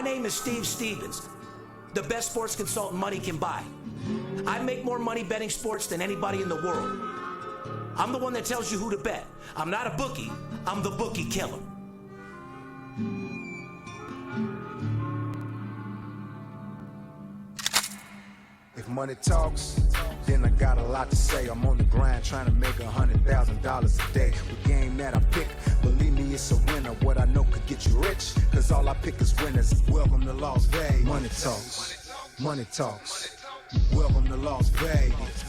name is Steve Stevens, the best sports consultant money can buy. I make more money betting sports than anybody in the world. I'm the one that tells you who to bet. I'm not a bookie, I'm the bookie killer. If money talks, then I got a lot to say. I'm on the grind trying to make $100,000 a day. The game that I pick, believe me, it's a winner. What I know could get you rich, cause all I pick is winners. Welcome to Las Vegas. Money talks, money talks. Welcome to Las Vegas.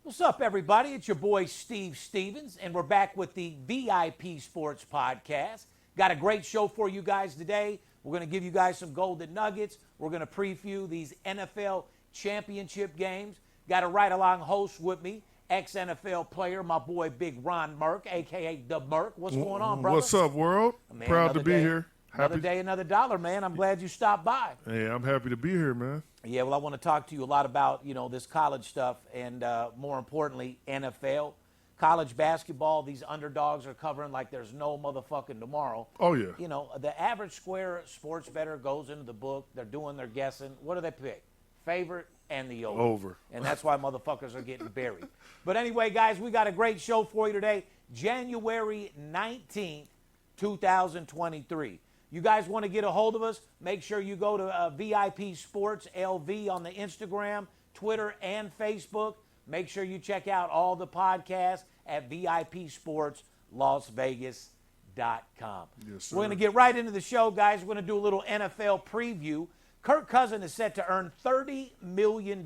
What's up, everybody? It's your boy, Steve Stevens, and we're back with the VIP Sports Podcast. Got a great show for you guys today. We're going to give you guys some golden nuggets. We're going to preview these NFL championship games. Got a ride-along host with me, ex-NFL player, my boy Big Ron Merk, a.k.a. The Merk. What's going on, brother? What's up, world? Man, proud to be here. Another day, another dollar, man. I'm glad you stopped by. Hey, I'm happy to be here, man. Yeah, well, I want to talk to you a lot about, this college stuff and, more importantly, NFL. College basketball, these underdogs are covering like there's no motherfucking tomorrow. Oh, yeah. The average square sports bettor goes into the book. They're doing their guessing. What do they pick? Favorite and the over. And that's why motherfuckers are getting buried. But anyway, guys, we got a great show for you today. January 19th, 2023. You guys want to get a hold of us, make sure you go to VIP Sports LV on the Instagram, Twitter, and Facebook. Make sure you check out all the podcasts at VIPSportsLasVegas.com. Yes, sir. We're going to get right into the show, guys. We're going to do a little NFL preview. Kirk Cousins is set to earn $30 million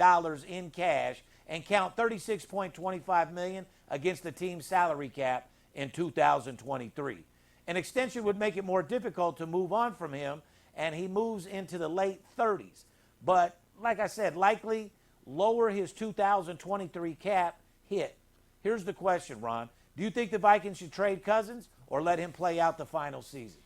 in cash and count $36.25 million against the team's salary cap in 2023. An extension would make it more difficult to move on from him, and he moves into the late 30s. But like I said, likely lower his 2023 cap hit. Here's the question, Ron. Do you think the Vikings should trade Cousins or let him play out the final season?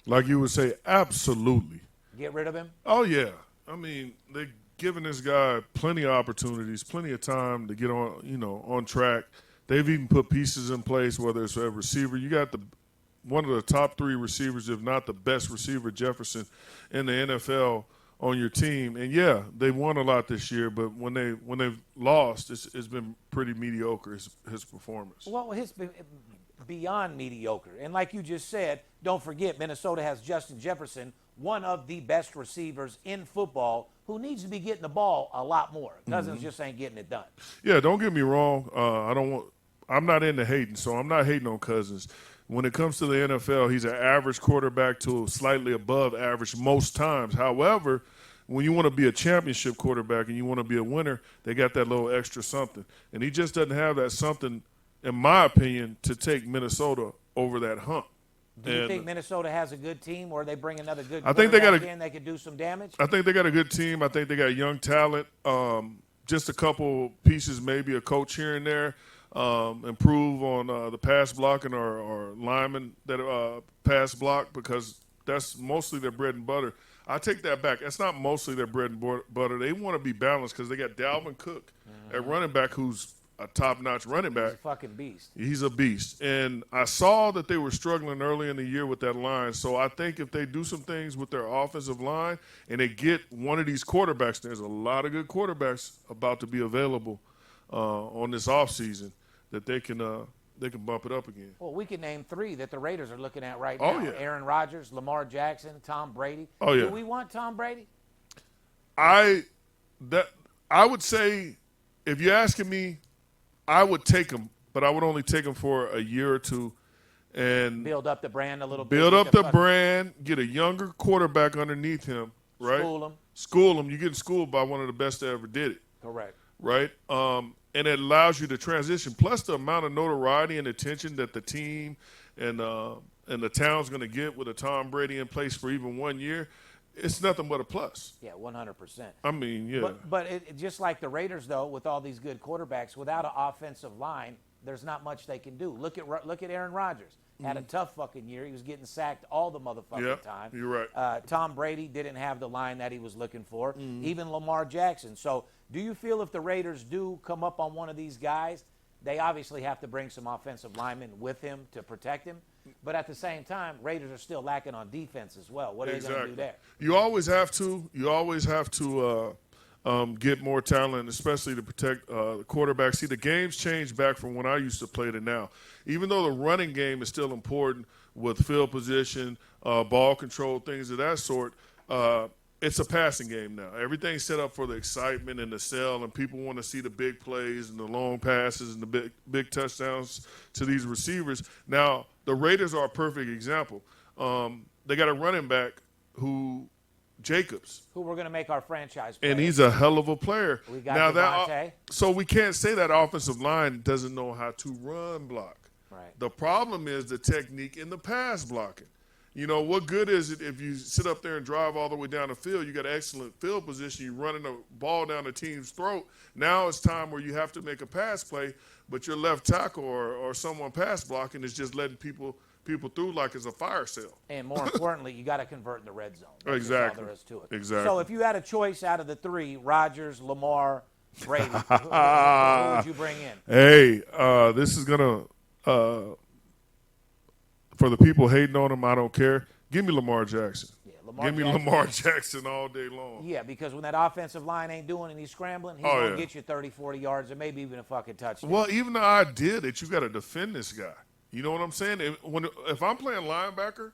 Like you would say, absolutely. Get rid of him? Oh, yeah. I mean, they're giving this guy plenty of opportunities, plenty of time to get on track. They've even put pieces in place, whether it's a receiver. You got one of the top three receivers, if not the best receiver, Jefferson, in the NFL on your team. And, yeah, they won a lot this year, but when they've lost, it's been pretty mediocre, his performance. Well, his beyond mediocre. And like you just said, don't forget, Minnesota has Justin Jefferson, one of the best receivers in football, who needs to be getting the ball a lot more. Cousins just ain't getting it done. Yeah, don't get me wrong. I'm not into hating, so I'm not hating on Cousins. When it comes to the NFL, he's an average quarterback to slightly above average most times. However, when you want to be a championship quarterback and you want to be a winner, they got that little extra something. And he just doesn't have that something, in my opinion, to take Minnesota over that hump. Do you think Minnesota has a good team, or they bring another good quarterback in, they could do some damage? I think they got a good team. I think they got young talent, just a couple pieces, maybe a coach here and there. Improve on the pass blocking or linemen that pass block, because that's mostly their bread and butter. I take that back. That's not mostly their bread and butter. They want to be balanced because they got Dalvin Cook at running back, who's a top-notch running back. He's a fucking beast. He's a beast. And I saw that they were struggling early in the year with that line. So I think if they do some things with their offensive line and they get one of these quarterbacks, there's a lot of good quarterbacks about to be available on this offseason, that they can bump it up again. Well, we can name three that the Raiders are looking at right now. Oh, yeah. Aaron Rodgers, Lamar Jackson, Tom Brady. Oh, yeah. Do we want Tom Brady? I would say, if you're asking me, I would take him, but I would only take him for a year or two and build up the brand a little bit. Build up the brand, get a younger quarterback underneath him, right? School him. You're getting schooled by one of the best that ever did it. Correct. Right? And it allows you to transition. Plus the amount of notoriety and attention that the team and the town's going to get with a Tom Brady in place for even 1 year, it's nothing but a plus. Yeah, 100%. I mean, yeah. But just like the Raiders, though, with all these good quarterbacks, without an offensive line, there's not much they can do. Look at Aaron Rodgers. Had a tough fucking year. He was getting sacked all the motherfucking time. You're right. Tom Brady didn't have the line that he was looking for. Even Lamar Jackson. So do you feel if the Raiders do come up on one of these guys, they obviously have to bring some offensive linemen with him to protect him? But at the same time, Raiders are still lacking on defense as well. What are they going to do there? You always have to. You always have to get more talent, especially to protect the quarterback. See, the game's changed back from when I used to play to now. Even though the running game is still important with field position, ball control, things of that sort, it's a passing game now. Everything's set up for the excitement and the sell, and people want to see the big plays and the long passes and the big touchdowns to these receivers. Now, the Raiders are a perfect example. They got a running back Jacobs, who we're going to make our franchise player. And he's a hell of a player. We got Devontae. So we can't say that offensive line doesn't know how to run block. Right. The problem is the technique in the pass blocking. You know, what good is it if you sit up there and drive all the way down the field? You got an excellent field position. You're running the ball down the team's throat. Now it's time where you have to make a pass play, but your left tackle or someone pass blocking is just letting people through like it's a fire sale. And more importantly, you got to convert in the red zone. That's Exactly. all there is to it. Exactly. So if you had a choice out of the three, Rodgers, Lamar, Brady, who would you bring in? Hey, this is going to for the people hating on him, I don't care. Give me Lamar Jackson. Yeah, Give me Lamar Jackson all day long. Yeah, because when that offensive line ain't doing and he's scrambling, he's going to get you 30, 40 yards and maybe even a fucking touchdown. Well, even the idea that you got to defend this guy. You know what I'm saying? If I'm playing linebacker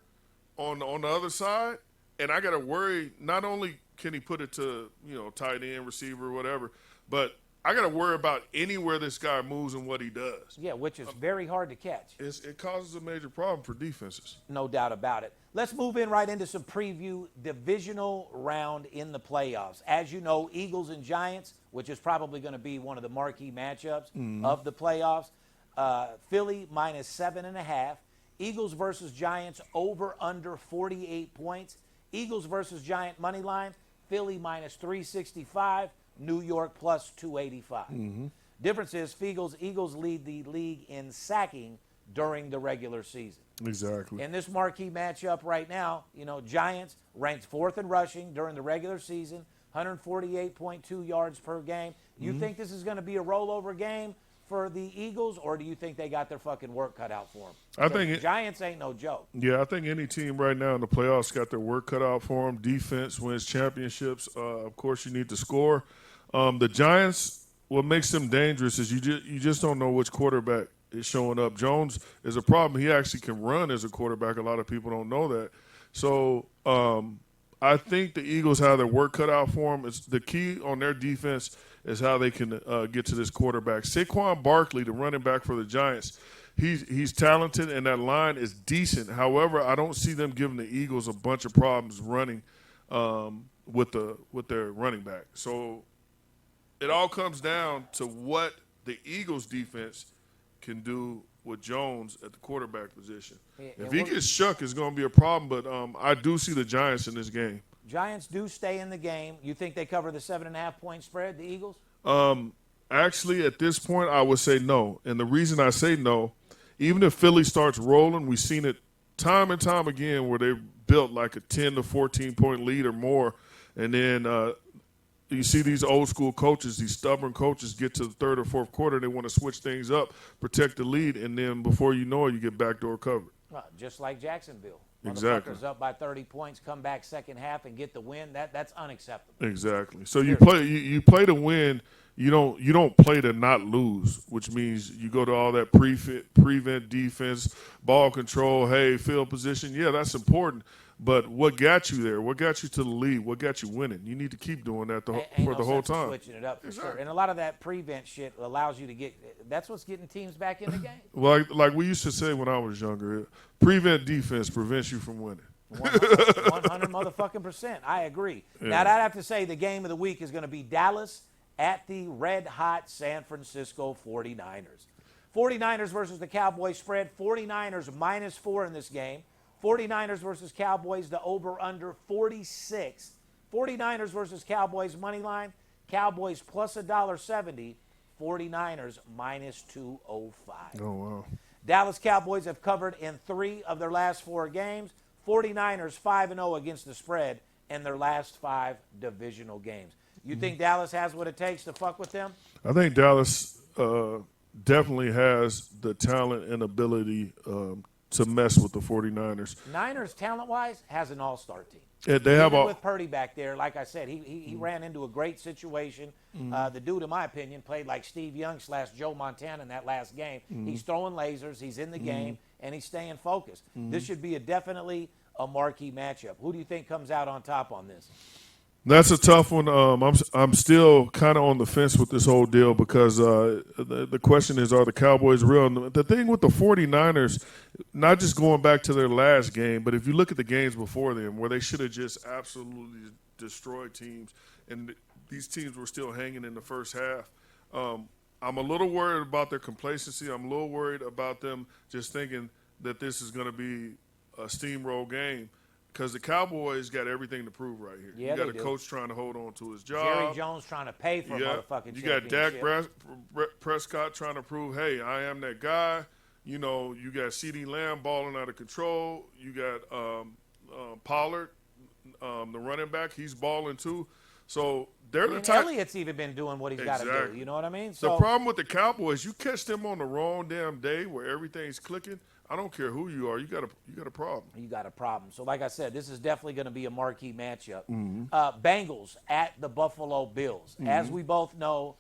on the other side and I got to worry, not only can he put it to, tight end, receiver, whatever, but I got to worry about anywhere this guy moves and what he does. Yeah, which is very hard to catch. It causes a major problem for defenses. No doubt about it. Let's move in right into some preview divisional round in the playoffs. As you know, Eagles and Giants, which is probably going to be one of the marquee matchups of the playoffs. Philly minus 7.5. Eagles versus Giants over under 48 points. Eagles versus Giant money line. Philly minus 365. New York plus 285. Difference is Eagles lead the league in sacking during the regular season. Exactly. In this marquee matchup right now, Giants ranked 4th in rushing during the regular season, 148.2 yards per game. You think this is going to be a rollover game for the Eagles, or do you think they got their fucking work cut out for them? I think Giants ain't no joke. Yeah, I think any team right now in the playoffs got their work cut out for them. Defense wins championships. Of course, you need to score. The Giants, what makes them dangerous is you just don't know which quarterback is showing up. Jones is a problem. He actually can run as a quarterback. A lot of people don't know that. So I think the Eagles have their work cut out for them. It's the key on their defense is how they can get to this quarterback. Saquon Barkley, the running back for the Giants, he's talented and that line is decent. However, I don't see them giving the Eagles a bunch of problems running with their running back. So it all comes down to what the Eagles defense can do with Jones at the quarterback position. If he gets shook, it's going to be a problem, but I do see the Giants in this game. Giants do stay in the game. You think they cover the 7.5-point spread, the Eagles? Actually, at this point, I would say no. And the reason I say no, even if Philly starts rolling, we've seen it time and time again where they've built like a 10 to 14-point lead or more, and then you see these old school coaches, these stubborn coaches get to the third or fourth quarter, they want to switch things up, protect the lead, and then before you know it, you get backdoor covered. Just like Jacksonville. Exactly. Motherfuckers up by 30 points, come back second half and get the win. That's unacceptable. Exactly. So you play to win. You don't play to not lose, which means you go to all that prevent defense, ball control, field position. Yeah, that's important. But what got you there? What got you to the lead? What got you winning? You need to keep doing that for the whole time. Switching it up for sure. And a lot of that prevent shit allows you to get – that's what's getting teams back in the game. Like we used to say when I was younger, prevent defense prevents you from winning. 100 motherfucking %. I agree. Yeah. Now, I'd have to say the game of the week is going to be Dallas at the red-hot San Francisco 49ers. 49ers versus the Cowboys spread. 49ers -4 in this game. 49ers versus Cowboys, the over-under 46. 49ers versus Cowboys money line. Cowboys plus $1.70. 49ers -205. Oh, wow. Dallas Cowboys have covered in 3 of their last 4 games. 49ers 5-0 against the spread in their last 5 divisional games. You think Dallas has what it takes to fuck with them? I think Dallas definitely has the talent and ability to mess with the 49ers. Niners, talent-wise, has an all-star team. Yeah, they have Even with Purdy back there, like I said, he ran into a great situation. The dude, in my opinion, played like Steve Young / Joe Montana in that last game. He's throwing lasers, he's in the game, and he's staying focused. This should be definitely a marquee matchup. Who do you think comes out on top on this? That's a tough one. I'm still kind of on the fence with this whole deal because the question is, are the Cowboys real? And the thing with the 49ers, not just going back to their last game, but if you look at the games before them where they should have just absolutely destroyed teams and these teams were still hanging in the first half, I'm a little worried about their complacency. I'm a little worried about them just thinking that this is going to be a steamroll game. Because the Cowboys got everything to prove right here. Yeah, you got they a do. coach trying to hold on to his job. Jerry Jones trying to pay for a motherfucking You got Dak championship. Prescott trying to prove, hey, I am that guy. You know, you got CeeDee Lamb balling out of control. You got Pollard, the running back. He's balling too. So they're the type. Elliott's even been doing what he's got to do. You know what I mean? The problem with the Cowboys, you catch them on the wrong damn day where everything's clicking. I don't care who you are. You got a problem. You got a problem. So, like I said, this is definitely going to be a marquee matchup. Bengals at the Buffalo Bills. As we both know,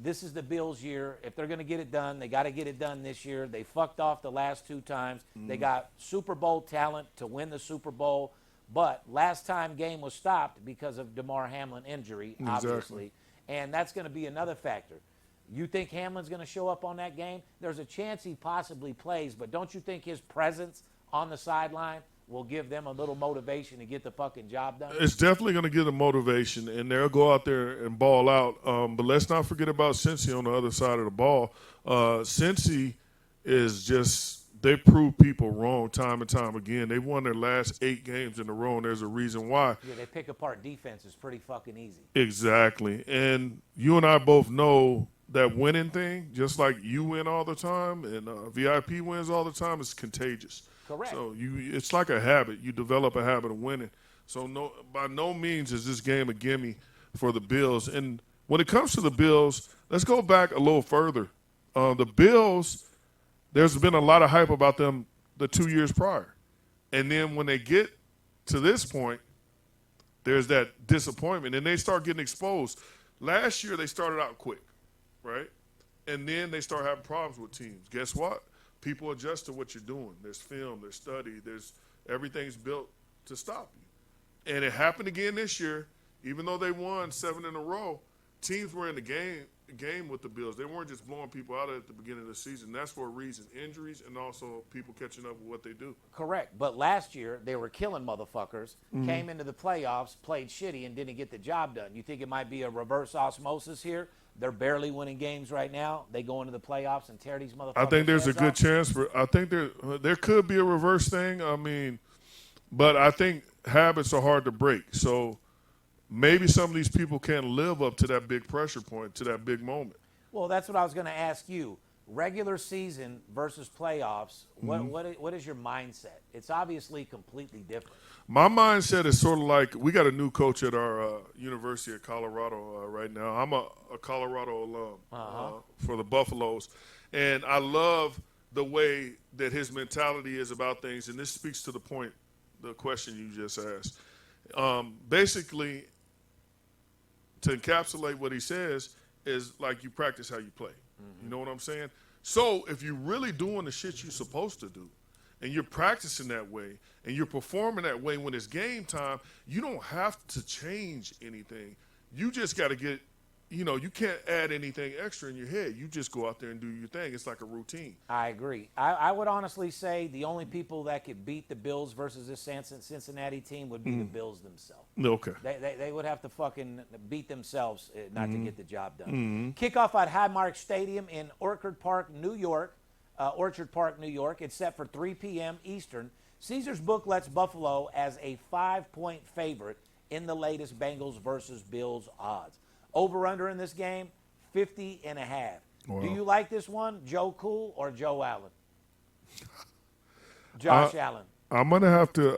this is the Bills' year. If they're going to get it done, they got to get it done this year. They fucked off the last 2 times. They got Super Bowl talent to win the Super Bowl. But last time game was stopped because of DeMar Hamlin injury, obviously. And that's going to be another factor. You think Hamlin's going to show up on that game? There's a chance he possibly plays, but don't you think his presence on the sideline will give them a little motivation to get the fucking job done? It's definitely going to give them motivation, and they'll go out there and ball out. But let's not forget about Cincy on the other side of the ball. Cincy is just – they prove people wrong time and time again. They won their last 8 games in a row, and there's a reason why. Yeah, they pick apart defenses pretty fucking easy. Exactly. And you and I both know – that winning thing, just like you win all the time and VIP wins all the time, is contagious. Correct. So it's like a habit. You develop a habit of winning. So by no means is this game a gimme for the Bills. And when it comes to the Bills, let's go back a little further. The Bills, there's been a lot of hype about them the 2 years prior. And then when they get to this point, there's that disappointment, and they start getting exposed. Last year, they started out quick. Right? And then they start having problems with teams. Guess what? People adjust to what you're doing. There's film, there's study, everything's built to stop you. And it happened again this year. Even though they won 7 in a row, teams were in the game with the Bills. They weren't just blowing people out at the beginning of the season. That's for a reason. Injuries and also people catching up with what they do. Correct. But last year, they were killing motherfuckers, came into the playoffs, played shitty, and didn't get the job done. You think it might be a reverse osmosis here? They're barely winning games right now. They go into the playoffs and tear these motherfuckers. I think there's a good off. chance for. I think there could be a reverse thing. I mean, but I think habits are hard to break. So maybe some of these people can't live up to that big pressure point, to that big moment. Well, that's what I was going to ask you. Regular season versus playoffs. What is your mindset? It's obviously completely different. My mindset is sort of like we got a new coach at our University of Colorado right now. I'm a Colorado alum for the Buffaloes, and I love the way that his mentality is about things. And this speaks to the question you just asked. Basically, to encapsulate what he says is like you practice how you play. You know what I'm saying? So if you're really doing the shit you're supposed to do, and you're practicing that way, and you're performing that way when it's game time, you don't have to change anything. You just got to get, you can't add anything extra in your head. You just go out there and do your thing. It's like a routine. I agree. I would honestly say the only people that could beat the Bills versus this Cincinnati team would be the Bills themselves. Okay. They would have to fucking beat themselves not to get the job done. Kickoff at Highmark Stadium in Orchard Park, New York. It's set for 3 p.m. Eastern. Caesars Book lets Buffalo as a 5-point favorite in the latest Bengals versus Bills odds. Over-under in this game, 50.5. Wow. Do you like this one, Joe Cool or Joe Allen? Josh Allen. I'm going to have to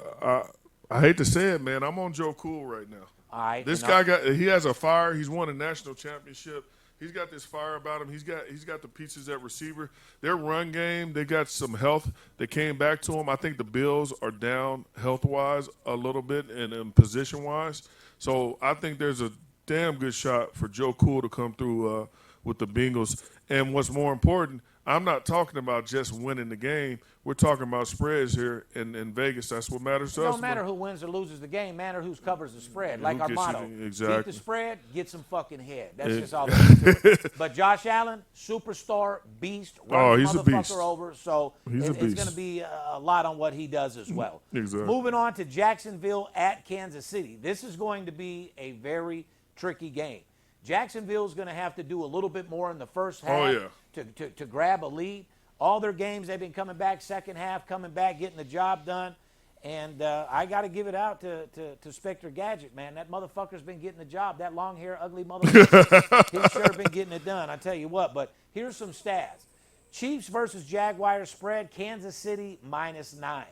I hate to say it, man. I'm on Joe Cool right now. All right. This guy he has a fire. He's won a national championship. He's got this fire about him. He's got the pieces at receiver. Their run game, they got some health that came back to him. I think the Bills are down health-wise a little bit and position-wise. So I think there's a damn good shot for Joe Cool to come through with the Bengals. And what's more important, I'm not talking about just winning the game. We're talking about spreads here in Vegas. That's what matters to us. It don't matter who wins or loses the game. Matter who covers the spread. Yeah, like who our gets motto. you exactly. Beat the spread, get some fucking head. That's just all there is to it. But Josh Allen, superstar, beast, runs he's the a beast. motherfucker over. So He's a it's beast. going to be a lot on what he does as well. Exactly. Moving on to Jacksonville at Kansas City. This is going to be a very tricky game. Jacksonville's going to have to do a little bit more in the first half to grab a lead. All their games, they've been coming back second half, coming back, getting the job done. And I got to give it out to Spectre Gadget, man. That motherfucker's been getting the job. That long hair, ugly motherfucker. He's sure been getting it done, I tell you what. But here's some stats. Chiefs versus Jaguars spread, Kansas City -9.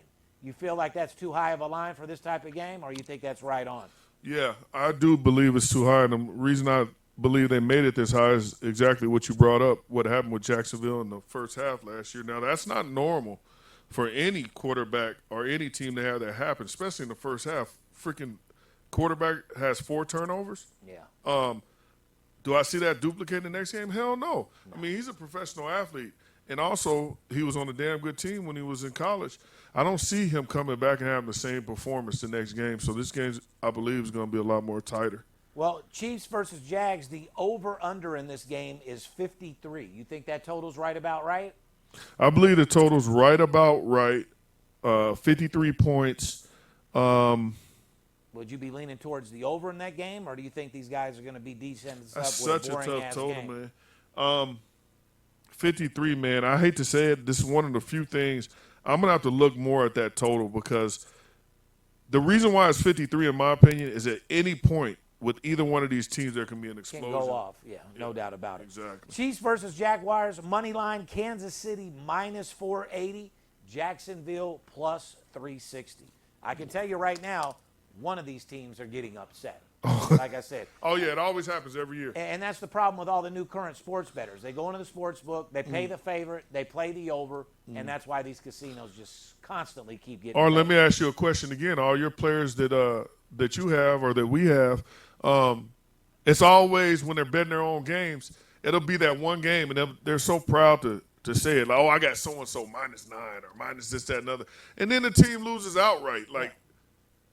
You feel like that's too high of a line for this type of game, or you think that's right on? Yeah, I do believe it's too high. And the reason I believe they made it this high is exactly what you brought up, what happened with Jacksonville in the first half last year. Now, that's not normal for any quarterback or any team to have that happen, especially in the first half. Freaking quarterback has 4 turnovers. Yeah. Do I see that duplicated the next game? Hell no. I mean, he's a professional athlete. And also, he was on a damn good team when he was in college. I don't see him coming back and having the same performance the next game. So this game, I believe, is going to be a lot more tighter. Well, Chiefs versus Jags, the over-under in this game is 53. You think that total's right about right? I believe the total's right about right. 53 points. Would you be leaning towards the over in that game, or do you think these guys are going to be decent That's with such a a tough boring-ass total, game? man. 53, man. I hate to say it. This is one of the few things. I'm going to have to look more at that total because the reason why it's 53, in my opinion, is at any point with either one of these teams, there can be an explosion. Can go off, no doubt about it. Exactly. Chiefs versus Jaguars, money line, Kansas City -480, Jacksonville +360. I can tell you right now, one of these teams are getting upset. Like I said. Oh, yeah, it always happens every year. And that's the problem with all the new current sports bettors. They go into the sports book, they pay the favorite, they play the over, and that's why these casinos just constantly keep getting Or paid. let me ask you a question again. All your players that you have or that we have, it's always when they're betting their own games, it'll be that one game, and they're so proud to say it. Like, oh, I got so-and-so -9 or minus this, that, and other. And then the team loses outright. Like,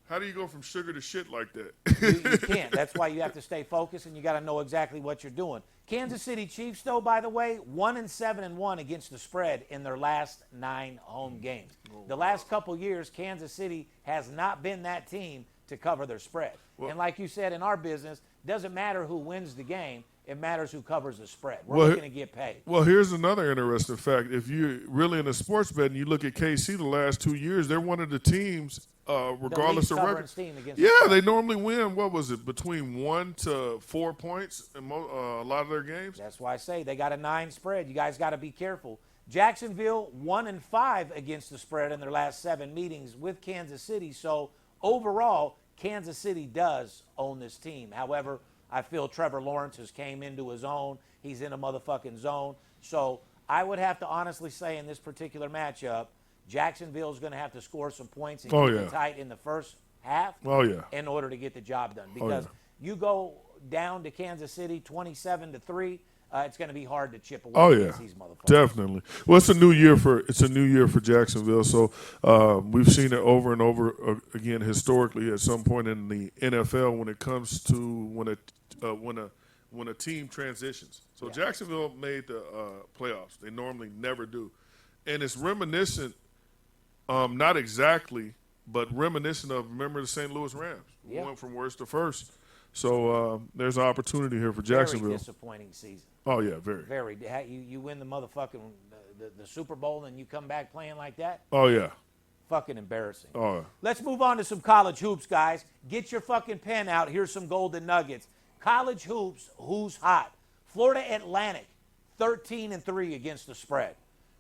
how do you go from sugar to shit like that? You can't. That's why you have to stay focused, and you got to know exactly what you're doing. Kansas City Chiefs, though, by the way, 1-7-1 against the spread in their last 9 home games. The last couple years, Kansas City has not been that team to cover their spread. And like you said, in our business, doesn't matter who wins the game. It matters who covers the spread. We're looking to get paid. Well, here's another interesting fact. If you're really into sports betting, you look at KC the last 2 years, they're one of the teams, regardless of record. They normally win, what was it, between 1 to 4 points in a lot of their games? That's why I say they got a 9 spread. You guys got to be careful. Jacksonville 1-5 against the spread in their last 7 meetings with Kansas City. So overall, Kansas City does own this team. However, I feel Trevor Lawrence has came into his own. He's in a motherfucking zone. So I would have to honestly say in this particular matchup, Jacksonville's going to have to score some points and keep it tight in the first half in order to get the job done. Because you go down to Kansas City 27-3, it's going to be hard to chip away against these motherfuckers. Definitely. Well, it's a new year for Jacksonville. So we've seen it over and over again historically at some point in the NFL when it comes to when a team transitions. So Jacksonville made the playoffs. They normally never do, and it's reminiscent, not exactly, but reminiscent of remember the St. Louis Rams. We went from worst to first. So there's an opportunity here for Jacksonville. Very disappointing season. Oh, yeah, very. Very. You win the motherfucking the Super Bowl and you come back playing like that? Oh, yeah. Fucking embarrassing. Oh, yeah. Let's move on to some college hoops, guys. Get your fucking pen out. Here's some golden nuggets. College hoops, who's hot? Florida Atlantic, 13-3 against the spread.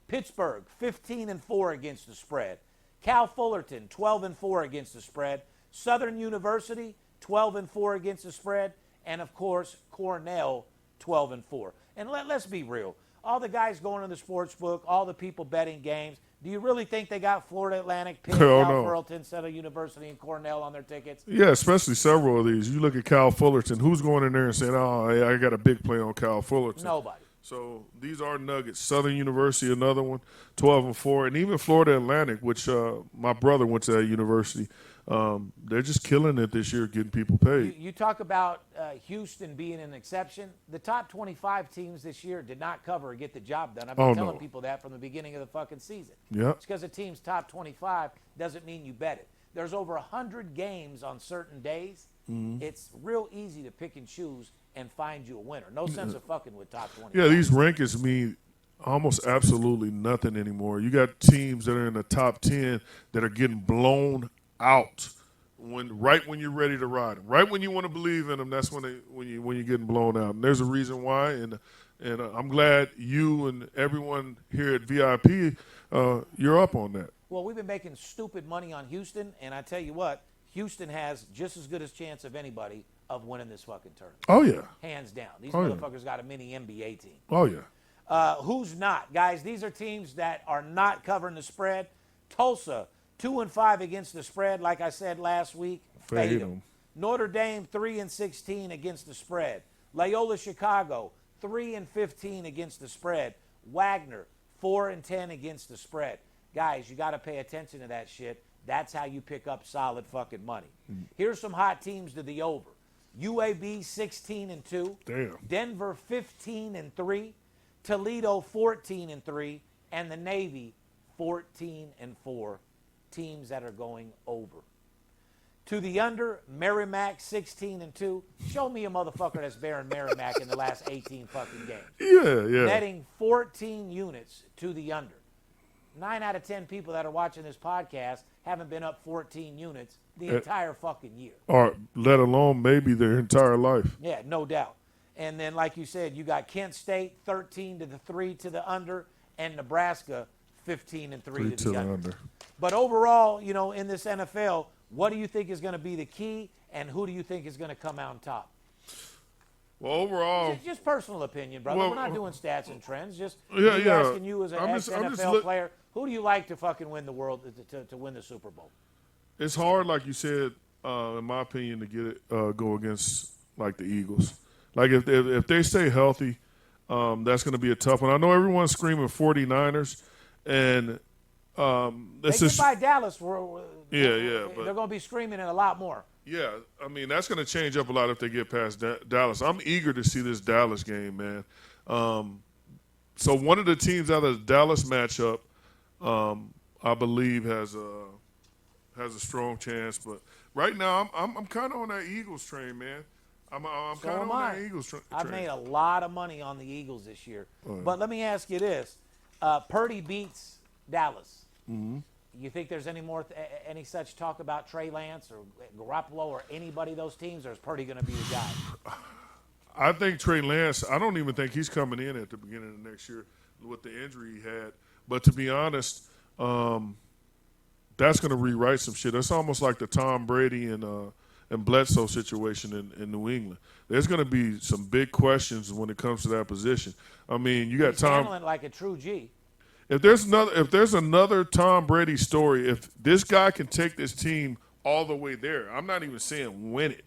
Pittsburgh, 15-4 against the spread. Cal Fullerton, 12-4 against the spread. Southern University, 12-4 against the spread. And, of course, Cornell, 12-4. And let's be real. All the guys going to the sports book, all the people betting games, do you really think they got Florida Atlantic, Pitt, Hell Cal no. Fullerton, Central University, and Cornell on their tickets? Yeah, especially several of these. You look at Cal Fullerton. Who's going in there and saying, "Oh, I got a big play on Cal Fullerton"? Nobody. So these are nuggets. Southern University, another one, 12-4, and even Florida Atlantic, which my brother went to that university. They're just killing it this year, getting people paid. You talk about Houston being an exception. The top 25 teams this year did not cover or get the job done. I've been telling people that from the beginning of the fucking season. Yeah. It's because a team's top 25 doesn't mean you bet it. There's over 100 games on certain days. It's real easy to pick and choose and find you a winner. No sense of fucking with top 25. Yeah, these rankings mean almost absolutely nothing anymore. You got teams that are in the top 10 that are getting blown out right when you're ready to ride them. Right when you want to believe in them, that's when you're getting blown out. And there's a reason why. And I'm glad you and everyone here at VIP, you're up on that. Well, we've been making stupid money on Houston, and I tell you what, Houston has just as good a chance of anybody of winning this fucking tournament. Oh, yeah. Hands down. These Oh, yeah. motherfuckers got a mini NBA team. Oh, yeah. Who's not? Guys, these are teams that are not covering the spread. Tulsa, 2-5 against the spread, like I said last week. Fade Fade 'em. 'em. Notre Dame, 3-16 against the spread. Loyola Chicago, 3-15 against the spread. Wagner, 4-10 against the spread. Guys, you got to pay attention to that shit. That's how you pick up solid fucking money. Here's some hot teams to the over. UAB 16-2. Damn. Denver 15-3. Toledo 14-3. And the Navy 14-4. Teams that are going over. To the under, Merrimack 16-2. Show me a motherfucker that's bearing Merrimack in the last 18 fucking games. Yeah. Netting 14 units to the under. 9 out of 10 people that are watching this podcast haven't been up 14 units the entire fucking year. Or let alone maybe their entire life. Yeah, no doubt. And then, like you said, you got Kent State 13-3 to the under, and Nebraska 15-3 to the under. But overall, you know, in this NFL, what do you think is going to be the key, and who do you think is going to come out on top? Well, overall, Just personal opinion, brother. Well, We're not doing stats and trends. Just Yeah, me yeah. asking you as an I'm just ex-NFL player, who do you like to fucking win the world to win the Super Bowl? it's hard, like you said, in my opinion, to get it go against like the Eagles. Like if they stay healthy, that's going to be a tough one. I know everyone's screaming 49ers, and They get by Dallas. But they're going to be screaming it a lot more. yeah, I mean that's going to change up a lot if they get past Dallas. I'm eager to see this Dallas game, man. So one of the teams out of the Dallas matchup, I believe has a strong chance. But right now, I'm kind of on that Eagles train, man. I'm kind of on that Eagles train. I've made a lot of money on the Eagles this year. But let me ask you this: Purdy beats Dallas. Mm-hmm. You think there's any such talk about Trey Lance or Garoppolo or anybody those teams, or is Purdy going to be the guy? I think Trey Lance, I don't even think he's coming in at the beginning of next year with the injury he had. But to be honest, that's going to rewrite some shit. It's almost like the Tom Brady and Bledsoe situation in New England. There's going to be some big questions when it comes to that position. I mean, you got He's Tom. handling like a true G. If there's another Tom Brady story, if this guy can take this team all the way there, I'm not even saying win it.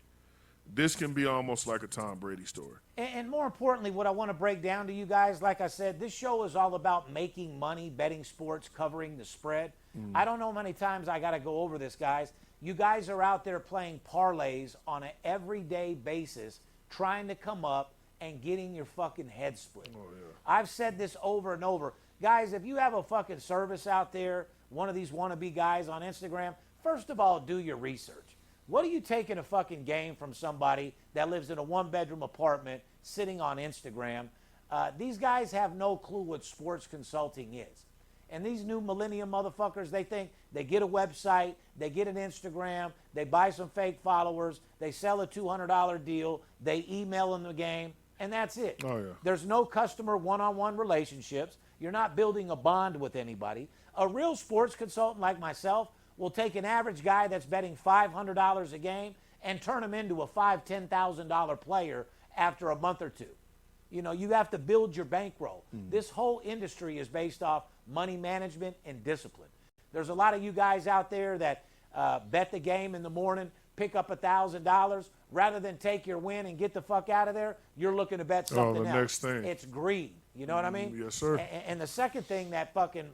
This can be almost like a Tom Brady story. And more importantly, what I want to break down to you guys, like I said, this show is all about making money, betting sports, covering the spread. I don't know how many times I got to go over this, guys. You guys are out there playing parlays on an everyday basis, trying to come up and getting your fucking head split. Oh, yeah. I've said this over and over. Guys, if you have a fucking service out there, one of these wannabe guys on Instagram, first of all, do your research. What are you taking a fucking game from somebody that lives in a one-bedroom apartment sitting on Instagram? These guys have no clue what sports consulting is. And these new millennium motherfuckers, they think they get a website, they get an Instagram, they buy some fake followers, they sell a $200 deal, they email them the game, and that's it. Oh, yeah. There's no customer one-on-one relationships. You're not building a bond with anybody. A real sports consultant like myself will take an average guy that's betting $500 a game and turn him into a $5,000, $10,000 player after a month or two. You know, you have to build your bankroll. This whole industry is based off money management and discipline. There's a lot of you guys out there that bet the game in the morning, pick up $1,000. Rather than take your win and get the fuck out of there, you're looking to bet something else. Next thing. It's greed. You know what I mean? Yes, sir. And the second thing that fucking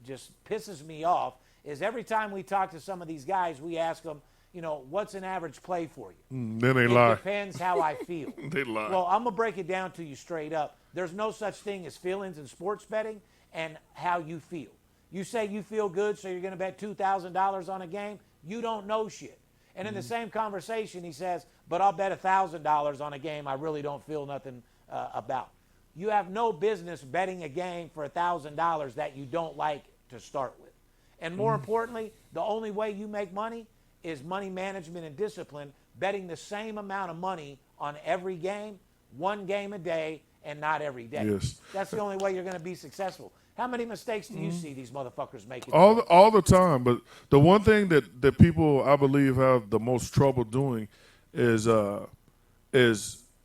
just pisses me off is every time we talk to some of these guys, we ask them, you know, what's an average play for you? Then they lie. It depends how I feel. They lie. Well, I'm going to break it down to you straight up. There's no such thing as feelings in sports betting and how you feel. You say you feel good, so you're going to bet $2,000 on a game. You don't know shit. And in the same conversation, he says, but I'll bet $1,000 on a game I really don't feel nothing about. You have no business betting a game for $1,000 that you don't like to start with. And more importantly, the only way you make money is money management and discipline, betting the same amount of money on every game, one game a day, and not every day. Yes. That's the only way you're going to be successful. How many mistakes do you see these motherfuckers making? All the time. But the one thing that people, I believe, have the most trouble doing is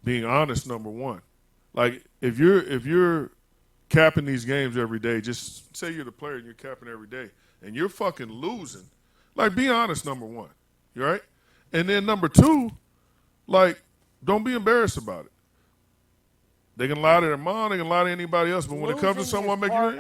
being honest, number one. Like, if you're capping these games every day, just say you're the player and you're capping every day, and you're fucking losing, like, be honest, number one. You right? And then number two, like, don't be embarrassed about it. They can lie to their mom, they can lie to anybody else, but when it comes to someone making it,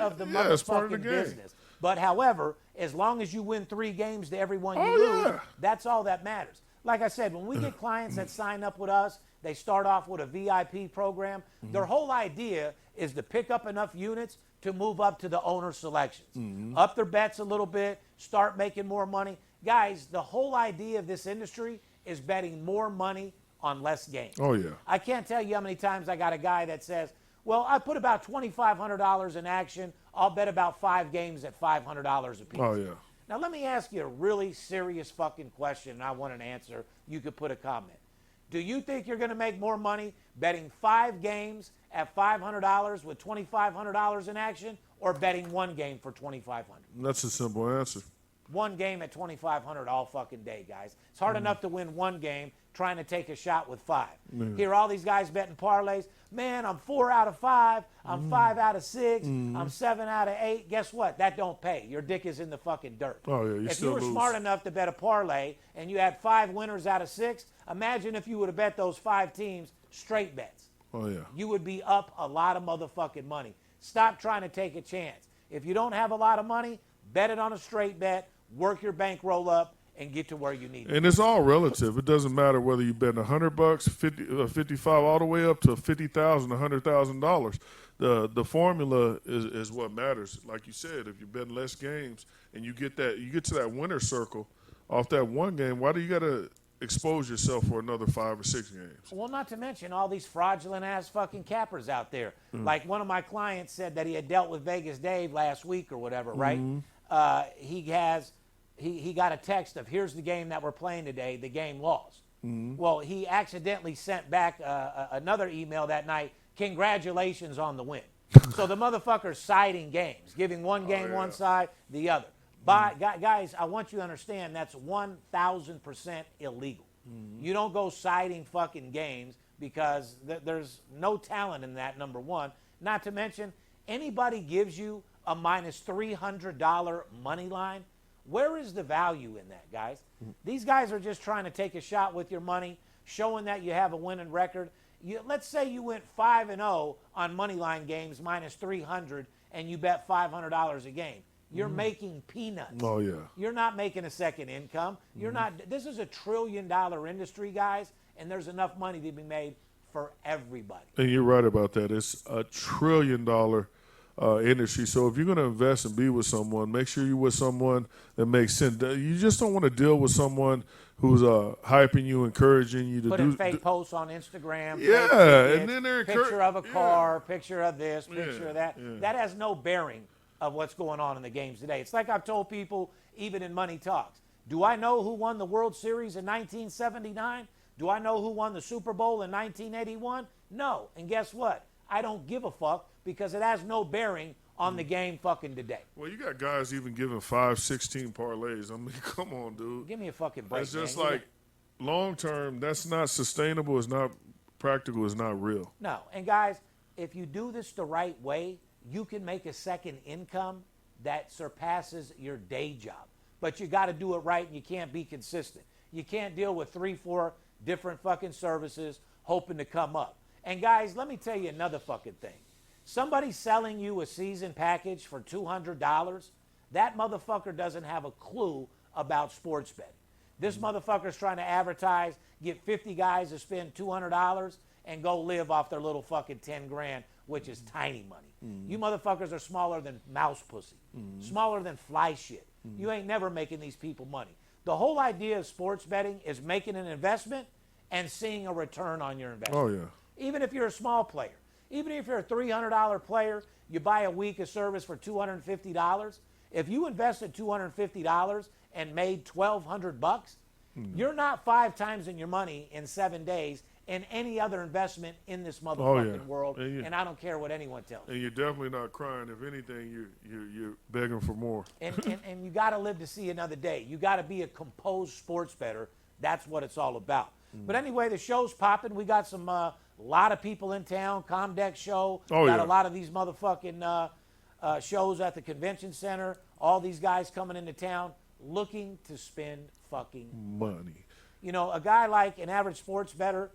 it's part of the game. Business. But however, as long as you win 3 games to every one you lose, that's all that matters. Like I said, when we get clients that sign up with us, they start off with a VIP program. Their whole idea is to pick up enough units to move up to the owner selections. Up their bets a little bit, start making more money. Guys, the whole idea of this industry is betting more money on less games. Oh, yeah. I can't tell you how many times I got a guy that says, well, I put about $2,500 in action. I'll bet about 5 games at $500 a piece. Oh, yeah. Now, let me ask you a really serious fucking question, and I want an answer. You could put a comment. Do you think you're going to make more money betting 5 games at $500 with $2,500 in action, or betting 1 game for $2,500? That's a simple answer. 1 game at $2,500 all fucking day, guys. It's hard enough to win 1 game trying to take a shot with 5. Hear all these guys betting parlays. Man, I'm 4 out of 5. I'm 5 out of 6. I'm 7 out of 8. Guess what? That don't pay. Your dick is in the fucking dirt. Oh, yeah, if you were smart enough to bet a parlay and you had 5 winners out of 6, imagine if you would have bet those 5 teams straight bets. Oh, yeah. You would be up a lot of motherfucking money. Stop trying to take a chance. If you don't have a lot of money, bet it on a straight bet, work your bankroll up, and get to where you need to. And it's all relative. It doesn't matter whether you bet $100, 55, all the way up to $50,000, $100,000. The formula is what matters. Like you said, if you bet less games and you get to that winner circle off that 1 game, why do you got to expose yourself for another 5 or 6 games? Well, not to mention all these fraudulent ass fucking cappers out there. Like one of my clients said that he had dealt with Vegas Dave last week or whatever, right? He got a text of, here's the game that we're playing today. The game lost. Well, he accidentally sent back another email that night. Congratulations on the win. So the motherfucker's siding games, giving one game one side, the other. But guys, I want you to understand that's 1,000% illegal. You don't go siding fucking games because there's no talent in that, number one. Not to mention, anybody gives you a minus $300 money line, where is the value in that, guys? These guys are just trying to take a shot with your money, showing that you have a winning record. Let's say you went 5-0 on money line games, minus 300, and you bet $500 a game. You're making peanuts. Oh, yeah. You're not making a second income. You're not. This is a $1 trillion industry, guys, and there's enough money to be made for everybody. And you're right about that. It's $1 trillion industry. So if you're going to invest and be with someone, make sure you're with someone that makes sense. You just don't want to deal with someone who's hyping you, encouraging you to putting fake posts on Instagram. Yeah, and then they're picture of a car, picture of this, picture of that. That has no bearing of what's going on in the games today. It's like I've told people, even in Money Talks. Do I know who won the World Series in 1979? Do I know who won the Super Bowl in 1981? No. And guess what? I don't give a fuck because it has no bearing on the game fucking today. Well, you got guys even giving 5, 16 parlays. I mean, come on, dude. Give me a fucking break. It's just like long term, that's not sustainable. It's not practical is not real. No. And, guys, if you do this the right way, you can make a second income that surpasses your day job. But you got to do it right, and you can't be consistent. You can't deal with 3-4 different fucking services hoping to come up. And, guys, let me tell you another fucking thing. Somebody selling you a season package for $200, that motherfucker doesn't have a clue about sports betting. This motherfucker's trying to advertise, get 50 guys to spend $200 and go live off their little fucking 10 grand, which is tiny money. You motherfuckers are smaller than mouse pussy, smaller than fly shit. You ain't never making these people money. The whole idea of sports betting is making an investment and seeing a return on your investment. Oh, yeah. Even if you're a small player. Even if you're a $300 player, you buy a week of service for $250. If you invested $250 and made $1,200, you're not 5 times in your money in 7 days in any other investment in this motherfucking world. And I don't care what anyone tells me. And you're definitely not crying. If anything, you're begging for more. And you got to live to see another day. You got to be a composed sports bettor. That's what it's all about. But anyway, the show's popping. We got some lot of people in town. Comdeck show. Got a lot of these motherfucking shows at the convention center. All these guys coming into town looking to spend fucking money. You know, a guy like an average sports bettor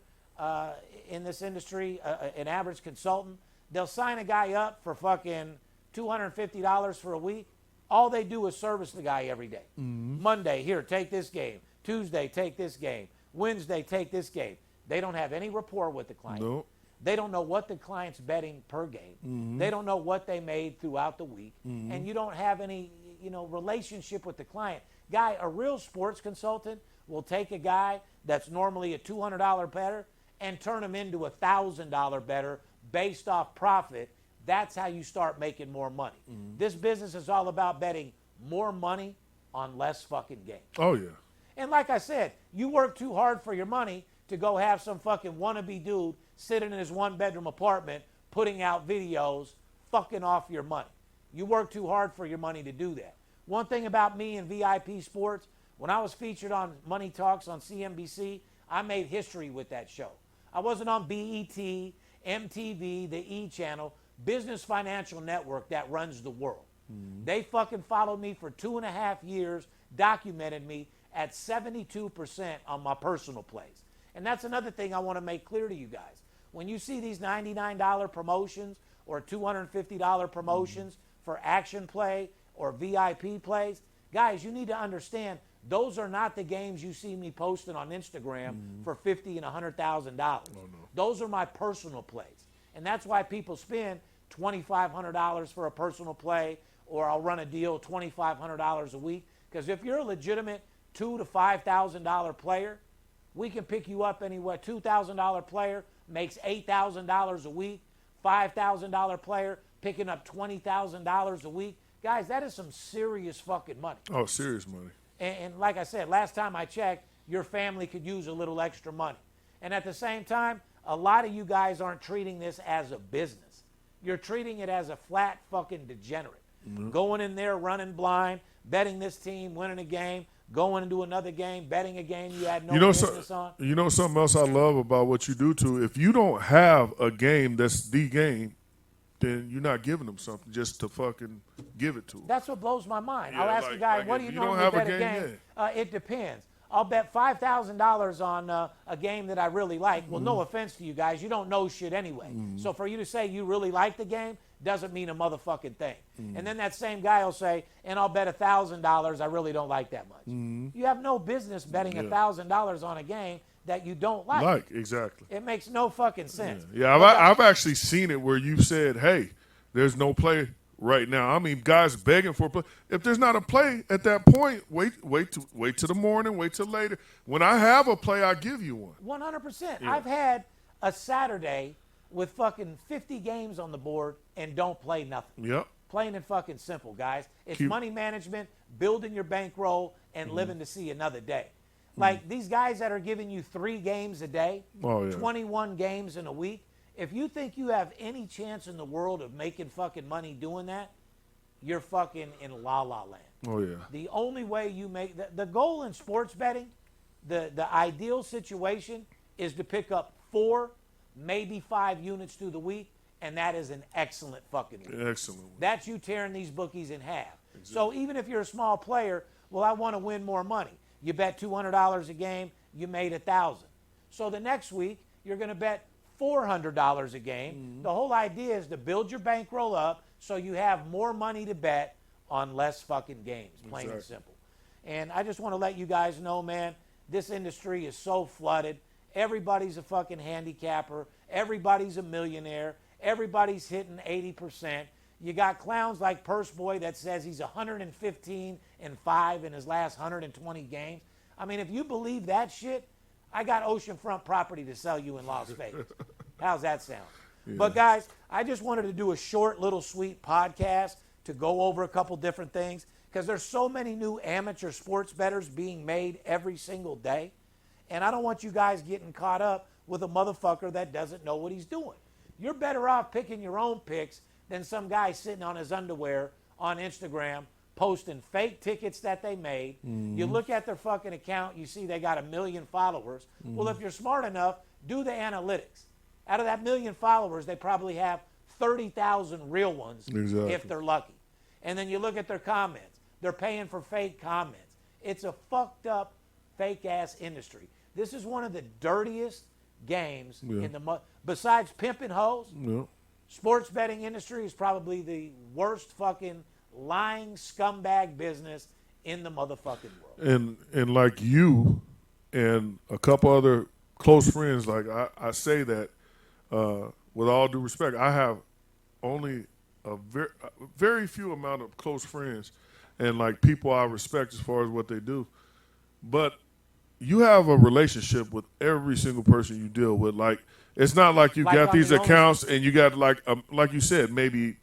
in this industry, an average consultant, they'll sign a guy up for fucking $250 for a week. All they do is service the guy every day. Monday, here, take this game. Tuesday, take this game. Wednesday, take this game. They don't have any rapport with the client. Nope. They don't know what the client's betting per game. They don't know what they made throughout the week. And you don't have any, relationship with the client. Guy, a real sports consultant will take a guy that's normally a $200 bettor and turn him into a $1,000 bettor based off profit. That's how you start making more money. This business is all about betting more money on less fucking games. Oh, yeah. And like I said, you work too hard for your money to go have some fucking wannabe dude sitting in his one-bedroom apartment putting out videos fucking off your money. You work too hard for your money to do that. One thing about me and VIP Sports, when I was featured on Money Talks on CNBC, I made history with that show. I wasn't on BET, MTV, the E! Channel, Business Financial Network that runs the world. They fucking followed me for 2.5 years, documented me at 72% on my personal plays. And that's another thing I want to make clear to you guys. When you see these $99 promotions or $250 promotions for action play or VIP plays, guys, you need to understand those are not the games you see me posting on Instagram for $50,000 and $100,000. Those are my personal plays. And that's why people spend $2,500 for a personal play, or I'll run a deal $2,500 a week. Because if you're a legitimate $2,000 to $5,000 player, we can pick you up anywhere. $2,000 player makes $8,000 a week. $5,000 player picking up $20,000 a week. Guys, that is some serious fucking money. Oh, serious money. And like I said, last time I checked, your family could use a little extra money. And at the same time, a lot of you guys aren't treating this as a business. You're treating it as a flat fucking degenerate. Going in there, running blind, betting this team, winning a game, going into another game, betting a game you had no business on. You know something else I love about what you do, too? If you don't have a game that's the game, then you're not giving them something just to fucking give it to them. That's what blows my mind. Yeah, I'll ask a guy, what do you normally bet a game? It depends. I'll bet $5,000 on a game that I really like. Well, no offense to you guys. You don't know shit anyway. So for you to say you really like the game doesn't mean a motherfucking thing. And then that same guy will say, and I'll bet $1,000. I really don't like that much. You have no business betting $1,000 on a game that you don't like. Exactly. It makes no fucking sense. Yeah, I've actually seen it where you've said, hey, there's no play right now. I mean, guys begging for a play. If there's not a play at that point, wait till the morning, wait till later. When I have a play, I give you one. 100%. Yeah. I've had a Saturday with fucking 50 games on the board and don't play nothing. Yep. Plain and fucking simple, guys. It's money management, building your bankroll, and living to see another day. Like these guys that are giving you 3 games a day, 21 games in a week, if you think you have any chance in the world of making fucking money doing that, you're fucking in la-la land. Oh, yeah. The only way you make the goal in sports betting, the ideal situation is to pick up 4 maybe 5 units through the week, and that is an excellent fucking week. Excellent. That's you tearing these bookies in half. Exactly. So even if you're a small player, well, I want to win more money. You bet $200 a game, you made $1,000. So the next week, you're going to bet $400 a game. Mm-hmm. The whole idea is to build your bankroll up so you have more money to bet on less fucking games, plain and simple. And I just want to let you guys know, man, this industry is so flooded. Everybody's a fucking handicapper. Everybody's a millionaire. Everybody's hitting 80%. You got clowns like Purse Boy that says he's 115-5 in his last 120 games. I mean, if you believe that shit, I got oceanfront property to sell you in Las Vegas. How's that sound? Yeah. But guys, I just wanted to do a short, little, sweet podcast to go over a couple different things because there's so many new amateur sports bettors being made every single day. And I don't want you guys getting caught up with a motherfucker that doesn't know what he's doing. You're better off picking your own picks than some guy sitting on his underwear on Instagram posting fake tickets that they made. Mm-hmm. You look at their fucking account, you see they got 1 million followers. Mm-hmm. Well, if you're smart enough, do the analytics. Out of that 1 million followers, they probably have 30,000 real ones if they're lucky. And then you look at their comments. They're paying for fake comments. It's a fucked up, fake-ass industry. This is one of the dirtiest games in the besides pimping hoes. Yeah. Sports betting industry is probably the worst fucking lying scumbag business in the motherfucking world. And like you and a couple other close friends, like I say that with all due respect, I have only a very few amount of close friends and like people I respect as far as what they do. But you have a relationship with every single person you deal with. Like, it's not like you got these accounts and you got like you said, maybe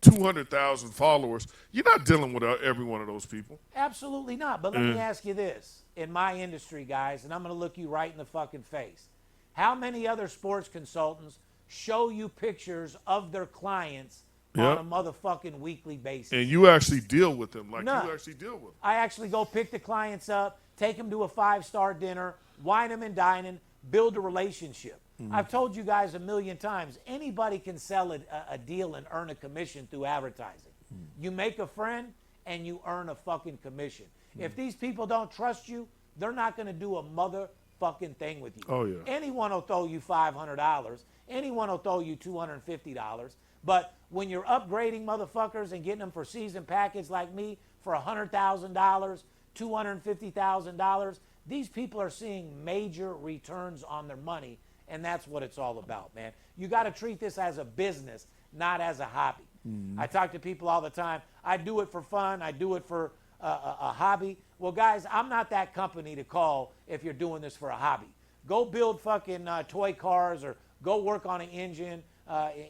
200,000 followers. You're not dealing with every one of those people. Absolutely not. But let me ask you this. In my industry, guys, and I'm going to look you right in the fucking face. How many other sports consultants show you pictures of their clients on a motherfucking weekly basis? And you actually deal with them like you actually deal with them. I actually go pick the clients up, take them to a 5-star dinner, wine them and dine them, build a relationship. Mm-hmm. I've told you guys 1 million times, anybody can sell a deal and earn a commission through advertising. Mm-hmm. You make a friend and you earn a fucking commission. Mm-hmm. If these people don't trust you, they're not going to do a motherfucking thing with you. Oh, yeah. Anyone will throw you $500. Anyone will throw you $250. But when you're upgrading motherfuckers and getting them for season package like me for $100,000, $250,000, these people are seeing major returns on their money, and that's what it's all about, man. You got to treat this as a business, not as a hobby. Mm-hmm. I talk to people all the time. I do it for fun. I do it for a hobby. Well, guys, I'm not that company to call if you're doing this for a hobby. Go build fucking toy cars or go work on an engine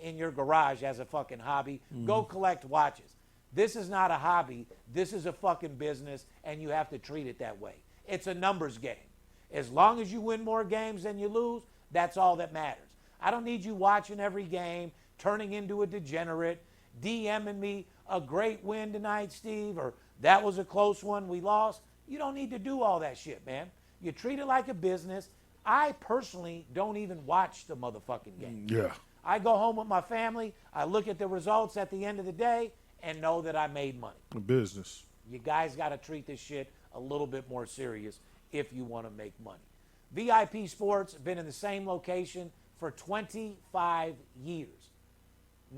in your garage as a fucking hobby. Mm-hmm. Go collect watches. This is not a hobby. This is a fucking business, and you have to treat it that way. It's a numbers game. As long as you win more games than you lose, that's all that matters. I don't need you watching every game, turning into a degenerate, DMing me, a great win tonight, Steve, or that was a close one, we lost. You don't need to do all that shit, man. You treat it like a business. I personally don't even watch the motherfucking game. Yeah. I go home with my family. I look at the results at the end of the day and know that I made money. A business. You guys got to treat this shit a little bit more serious if you want to make money. VIP Sports have been in the same location for 25 years.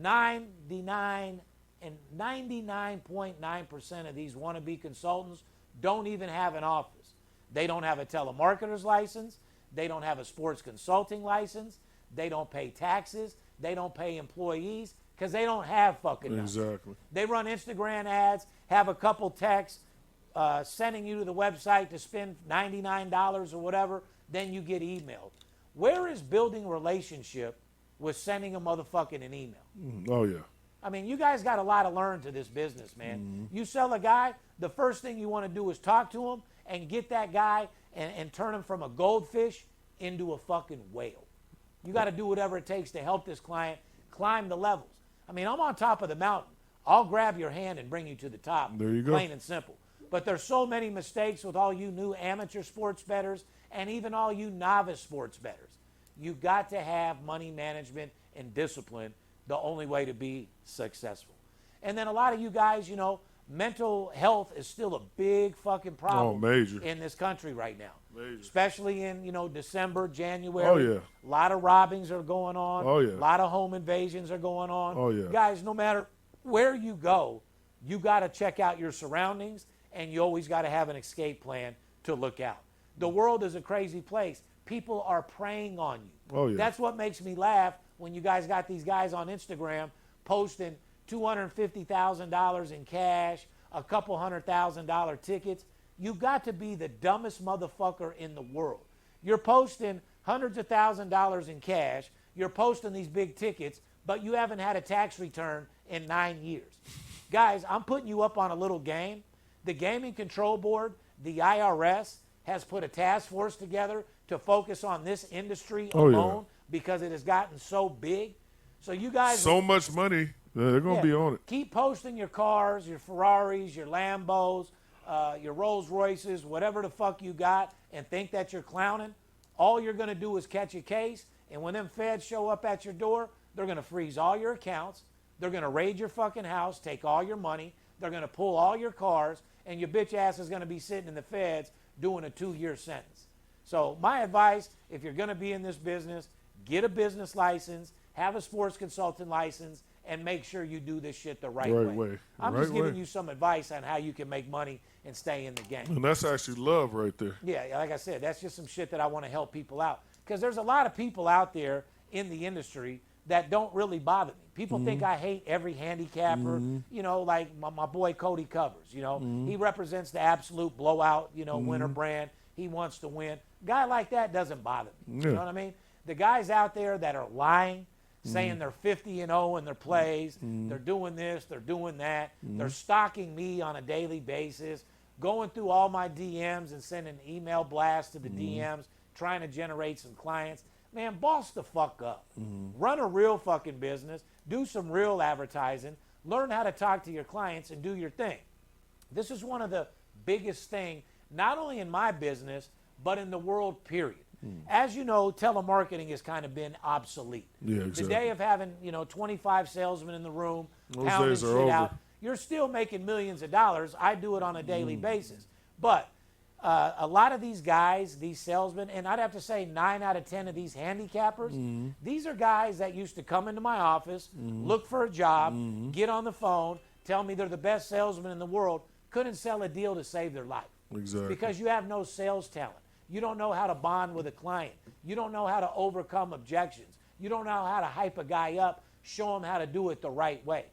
99.9% of these wannabe consultants don't even have an office. They don't have a telemarketer's license. They don't have a sports consulting license. They don't pay taxes. They don't pay employees because they don't have fucking nothing. Exactly. They run Instagram ads, have a couple texts sending you to the website to spend $99 or whatever, then you get emailed. Where is building relationship with sending a motherfucking an email? Oh, yeah. I mean, you guys got a lot to learn to this business, man. Mm-hmm. You sell a guy, the first thing you want to do is talk to him and get that guy and turn him from a goldfish into a fucking whale. You got to do whatever it takes to help this client climb the levels. I mean, I'm on top of the mountain. I'll grab your hand and bring you to the top. There you go. Plain and simple. But there's so many mistakes with all you new amateur sports bettors and even all you novice sports bettors. You got to have money management and discipline, the only way to be successful. And then a lot of you guys, mental health is still a big fucking problem major. in this country right now. Major. Especially in, December, January. Oh, yeah. A lot of robbings are going on. Oh, yeah. A lot of home invasions are going on. Oh, yeah. Guys, no matter where you go, you got to check out your surroundings, and you always got to have an escape plan to look out. The world is a crazy place. People are preying on you. Oh, yeah. That's what makes me laugh when you guys got these guys on Instagram posting $250,000 in cash, a couple $100,000 tickets. You've got to be the dumbest motherfucker in the world. You're posting hundreds of $1,000s in cash. You're posting these big tickets, but you haven't had a tax return in 9 years. Guys, I'm putting you up on a little game. The Gaming Control Board, the IRS, has put a task force together to focus on this industry alone because it has gotten so big. So you guys... So much money. They're going to be on it. Keep posting your cars, your Ferraris, your Lambos, your Rolls Royces, whatever the fuck you got, and think that you're clowning. All you're going to do is catch a case, and when them feds show up at your door, they're going to freeze all your accounts. They're going to raid your fucking house, take all your money. They're going to pull all your cars, and your bitch ass is going to be sitting in the feds doing a 2-year sentence. So my advice, if you're going to be in this business, get a business license, have a sports consultant license, and make sure you do this shit the right way. I'm just giving you some advice on how you can make money and stay in the game. And that's actually love right there. Yeah, like I said, that's just some shit that I want to help people out. Because there's a lot of people out there in the industry that don't really bother me. People think I hate every handicapper, like my boy Cody Covers, He represents the absolute blowout, winner brand. He wants to win. Guy like that doesn't bother me. You know what I mean? The guys out there that are lying, saying they're 50-0 in their plays, they're doing this, they're doing that, they're stalking me on a daily basis, going through all my DMs and sending email blasts to the DMs, trying to generate some clients. Man, boss the fuck up. Run a real fucking business. Do some real advertising. Learn how to talk to your clients and do your thing. This is one of the biggest things, not only in my business, but in the world, period. As you know, telemarketing has kind of been obsolete. Yeah, exactly. The day of having, 25 salesmen in the room, Those pounding days are shit over. out, you're still making millions of dollars. I do it on a daily basis. But a lot of these guys, these salesmen, and I'd have to say 9 out of 10 of these handicappers, these are guys that used to come into my office, look for a job, get on the phone, tell me they're the best salesman in the world, couldn't sell a deal to save their life. Exactly. Because you have no sales talent. You don't know how to bond with a client. You don't know how to overcome objections. You don't know how to hype a guy up, show him how to do it the right way.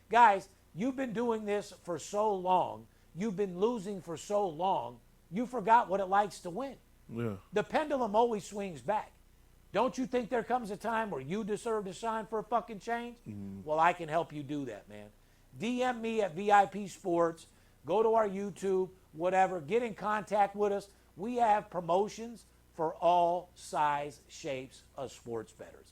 Guys, you've been doing this for so long. You've been losing for so long. You forgot what it likes to win. Yeah. The pendulum always swings back. Don't you think there comes a time where you deserve to shine for a fucking change? Well, I can help you do that, man. DM me at VIP Sports. Go to our YouTube, whatever. Get in contact with us. We have promotions for all size, shapes of sports bettors.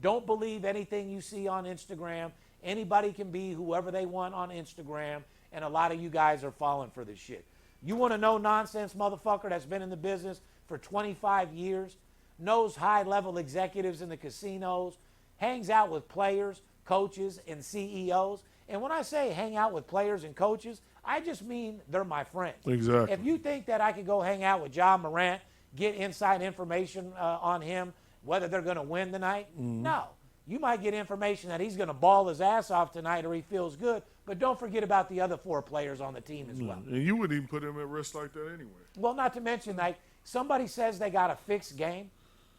Don't believe anything you see on Instagram. Anybody can be whoever they want on Instagram, and a lot of you guys are falling for this shit. You want to know nonsense motherfucker that's been in the business for 25 years, knows high-level executives in the casinos, hangs out with players, coaches, and CEOs. And when I say hang out with players and coaches, I just mean they're my friends. Exactly. If you think that I could go hang out with John Morant, get inside information on him, whether they're going to win tonight, no. You might get information that he's going to ball his ass off tonight or he feels good, but don't forget about the other 4 players on the team as well. And you wouldn't even put him at risk like that anyway. Well, not to mention, like, somebody says they got a fixed game.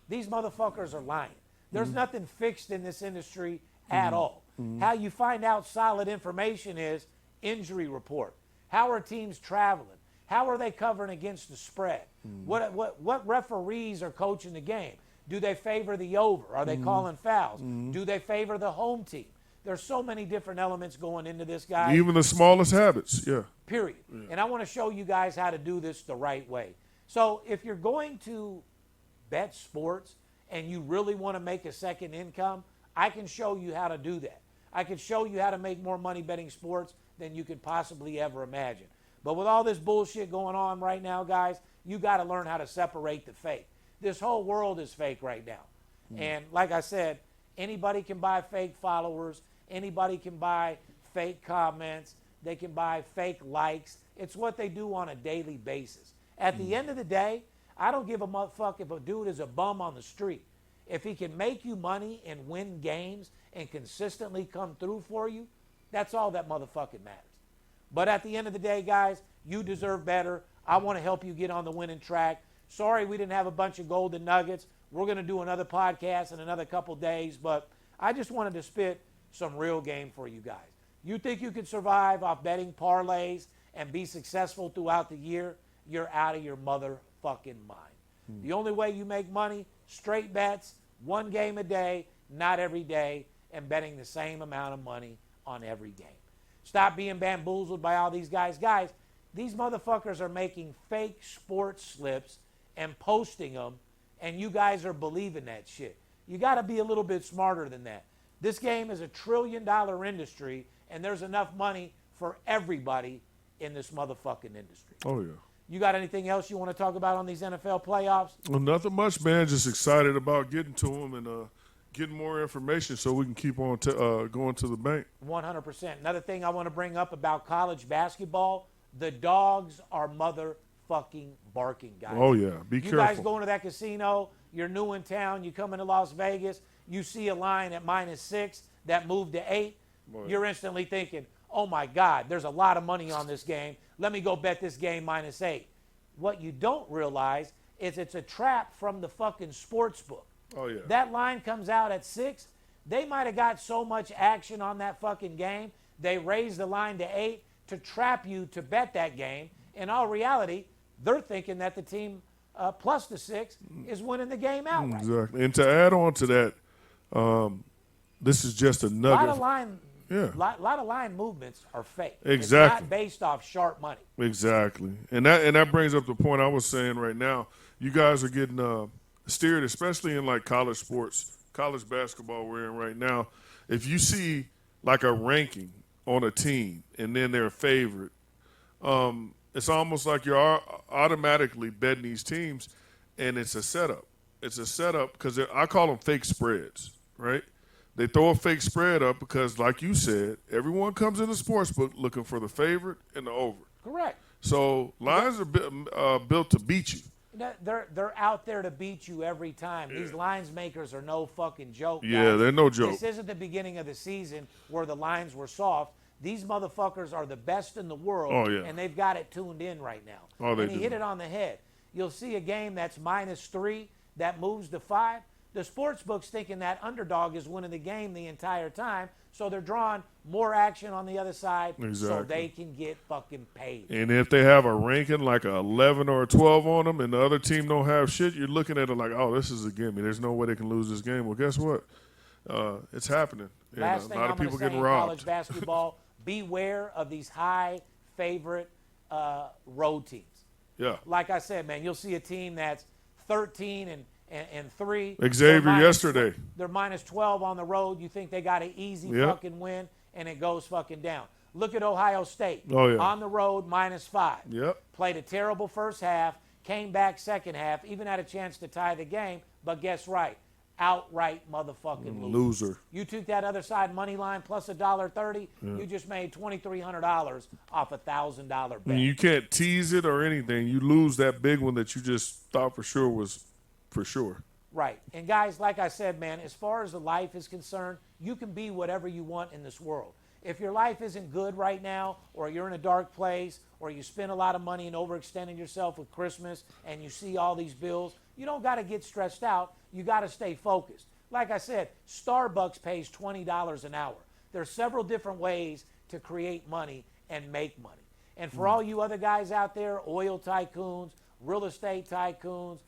These motherfuckers are lying. There's nothing fixed in this industry at all. How you find out solid information is injury report. How are teams traveling? How are they covering against the spread? What referees are coaching the game? Do they favor the over? Are they calling fouls? Do they favor the home team? There's so many different elements going into this, guys. Even the smallest habits, yeah. Period. Yeah. And I want to show you guys how to do this the right way. So if you're going to bet sports and you really want to make a second income, I can show you how to do that. I can show you how to make more money betting sports than you could possibly ever imagine. But with all this bullshit going on right now, guys, you got to learn how to separate the fake. This whole world is fake right now. And like I said, anybody can buy fake followers. Anybody can buy fake comments. They can buy fake likes. It's what they do on a daily basis. At the end of the day, I don't give a motherfucker if a dude is a bum on the street. If he can make you money and win games and consistently come through for you, that's all that motherfucking matters. But at the end of the day, guys, you deserve better. I want to help you get on the winning track. Sorry we didn't have a bunch of golden nuggets. We're going to do another podcast in another couple days, but I just wanted to spit some real game for you guys. You think you can survive off betting parlays and be successful throughout the year? You're out of your motherfucking mind. The only way you make money, straight bets, one game a day, not every day, and betting the same amount of money on every game. Stop being bamboozled by all these guys. Guys, these motherfuckers are making fake sports slips and posting them, and you guys are believing that shit. You got to be a little bit smarter than that. This game is $1 trillion industry, and there's enough money for everybody in this motherfucking industry. Oh, yeah. You got anything else you want to talk about on these NFL playoffs? Well, nothing much, man. Just excited about getting to them and getting more information so we can keep on going to the bank. 100%. Another thing I want to bring up about college basketball, the dogs are motherfucking barking, guys. Oh, yeah. Be careful. You guys going to that casino, you're new in town, you come into Las Vegas, you see a line at -6 that moved to 8, you're instantly thinking, oh, my God, there's a lot of money on this game. Let me go bet this game -8. What you don't realize is it's a trap from the fucking sports book. Oh, yeah. That line comes out at 6. They might have got so much action on that fucking game, they raised the line to 8 to trap you to bet that game. In all reality, they're thinking that the team plus the 6 is winning the game outright. Exactly. And to add on to that, this is just a nugget. lot of line movements are fake. Exactly. It's not based off sharp money. Exactly. And that brings up the point I was saying right now. You guys are getting steered, especially in like college sports, college basketball we're in right now. If you see like a ranking on a team and then they're a favorite, it's almost like you're automatically betting these teams, and it's a setup. It's a setup because I call them fake spreads, right? They throw a fake spread up because, like you said, everyone comes in the sports book looking for the favorite and the over. Correct. So lines are built to beat you. They're out there to beat you every time. These lines makers are no fucking joke. Yeah, guys. they're no joke. This isn't the beginning of the season where the lines were soft. These motherfuckers are the best in the world, and they've got it tuned in right now. Oh, they and he do. hit it on the head. You'll see a game that's -3 that moves to 5. The sports book's thinking that underdog is winning the game the entire time, so they're drawing more action on the other side so Exactly. they can get fucking paid. And if they have a ranking like a 11 or a 12 on them and the other team don't have shit, you're looking at it like, oh, this is a gimme. There's no way they can lose this game. Well, guess what? It's happening. And Last a thing lot I'm of people going to say getting in robbed. college basketball, beware of these high favorite road teams. Yeah. Like I said, man, you'll see a team that's 13 and 3. Xavier yesterday. They're -12 on the road. You think they got an easy fucking win, and it goes fucking down. Look at Ohio State. Oh, yeah. On the road, -5. Yep. Played a terrible first half, came back second half, even had a chance to tie the game, but guess right. Outright motherfucking Loser. You took that other side money line plus $1.30. You just made $2,300 off a $1,000 bet. And you can't tease it or anything. You lose that big one that you just thought for sure was for sure. Right. And guys, like I said, man, as far as the life is concerned, you can be whatever you want in this world. If your life isn't good right now, or you're in a dark place, or you spend a lot of money and overextending yourself with Christmas, and you see all these bills, you don't got to get stressed out. You got to stay focused. Like I said, Starbucks pays $20 an hour. There's several different ways to create money and make money. And for all you other guys out there, oil tycoons, real estate tycoons,